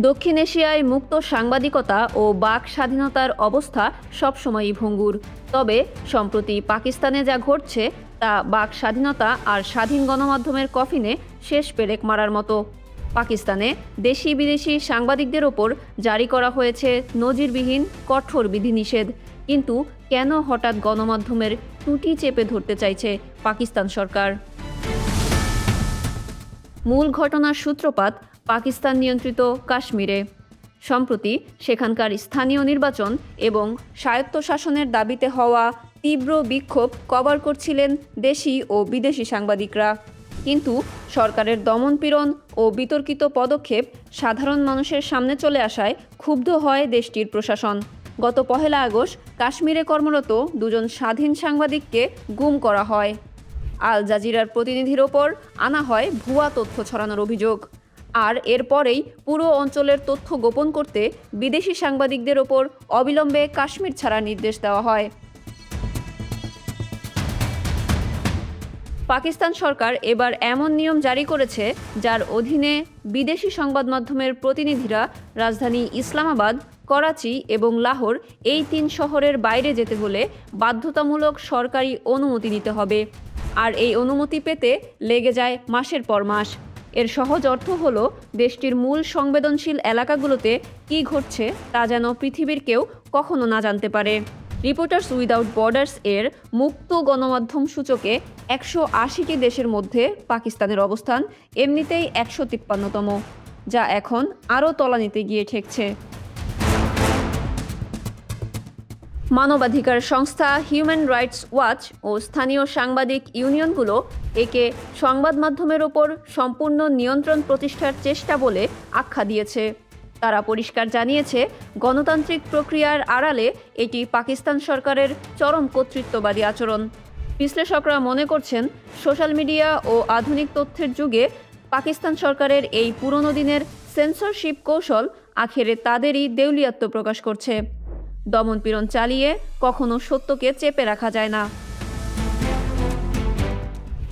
দক্ষিণ এশিয়ায় মুক্ত সাংবাদিকতা ও বাক স্বাধীনতার অবস্থা সবসময়ই ভঙ্গুর। তবে সম্প্রতি পাকিস্তানে যা ঘটছে তা বাক স্বাধীনতা আর স্বাধীন গণমাধ্যমের কফিনে শেষ পেরেক মারার মতো। পাকিস্তানে দেশি বিদেশি সাংবাদিকদের ওপর জারি করা হয়েছে নজিরবিহীন কঠোর বিধিনিষেধ। কিন্তু কেন হঠাৎ গণমাধ্যমের টুটি চেপে ধরতে চাইছে পাকিস্তান সরকার? মূল ঘটনার সূত্রপাত পাকিস্তান নিয়ন্ত্রিত কাশ্মীরে। সম্প্রতি সেখানকার স্থানীয় নির্বাচন এবং স্বায়ত্তশাসনের দাবিতে হওয়া তীব্র বিক্ষোভ কভার করছিলেন দেশি ও বিদেশি সাংবাদিকরা। কিন্তু সরকারের দমনপীড়ন ও বিতর্কিত পদক্ষেপ সাধারণ মানুষের সামনে চলে আসায় ক্ষুব্ধ হয় দেশটির প্রশাসন। গত 1 আগস্ট কাশ্মীরে কর্মরত দুজন স্বাধীন সাংবাদিককে গুম করা হয়। আল জাজিরার প্রতিনিধির ওপর আনা হয় ভুয়া তথ্য ছড়ানোর অভিযোগ। আর এরপরেই পুরো অঞ্চলের তথ্য গোপন করতে বিদেশি সাংবাদিকদের ওপর অবিলম্বে কাশ্মীর ছাড়ার নির্দেশ দেওয়া হয়। পাকিস্তান সরকার এবার এমন নিয়ম জারি করেছে যার অধীনে বিদেশি সংবাদ মাধ্যমের প্রতিনিধিরা রাজধানী ইসলামাবাদ, করাচি এবং লাহোর এই 3 শহরের বাইরে যেতে হলে বাধ্যতামূলক সরকারি অনুমতি নিতে হবে। আর এই অনুমতি পেতে লেগে যায় মাসের পর মাস। এর সহজ অর্থ হলো দেশটির মূল সংবেদনশীল এলাকাগুলোতে কী ঘটছে তা যেন পৃথিবীর কেউ কখনো না জানতে পারে। রিপোর্টার্স উইদাউট বর্ডার্স এর মুক্ত গণমাধ্যম সূচকে 180টি দেশের মধ্যে পাকিস্তানের অবস্থান এমনিতেই 153তম, যা এখন আরও তলানিতে গিয়ে ঠেকছে। মানবাধিকার সংস্থা হিউম্যান রাইটস ওয়াচ ও স্থানীয় সাংবাদিক ইউনিয়নগুলো একে সংবাদ মাধ্যমের ওপর সম্পূর্ণ নিয়ন্ত্রণ প্রতিষ্ঠার চেষ্টা বলে আখ্যা দিয়েছে। তারা পরিষ্কার জানিয়েছে, গণতান্ত্রিক প্রক্রিয়ার আড়ালে এটি পাকিস্তান সরকারের চরম কর্তৃত্ববাদী আচরণ। বিশ্লেষকরা মনে করছেন, সোশ্যাল মিডিয়া ও আধুনিক তথ্যের যুগে পাকিস্তান সরকারের এই পুরনো দিনের সেন্সরশিপ কৌশল আখেরে তাদেরই দেউলিয়াত্ব প্রকাশ করছে। দমনপীড়ন চালিয়ে কখনো সত্যকে চেপে রাখা যায় না।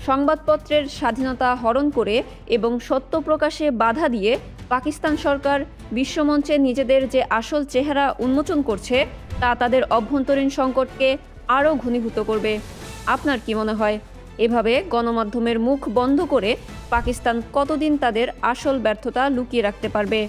সংবাদপত্রের স্বাধীনতা হরণ করে এবং সত্য প্রকাশে বাধা দিয়ে পাকিস্তান সরকার বিশ্বমঞ্চে নিজেদের যে আসল চেহারা উন্মোচন করছে তা তাদের অভ্যন্তরীণ সংকটকে আরও ঘনীভূত করবে। আপনার কি মনে হয়, এভাবে গণমাধ্যমের মুখ বন্ধ করে পাকিস্তান কতদিন তাদের আসল ব্যর্থতা লুকিয়ে রাখতে পারবে?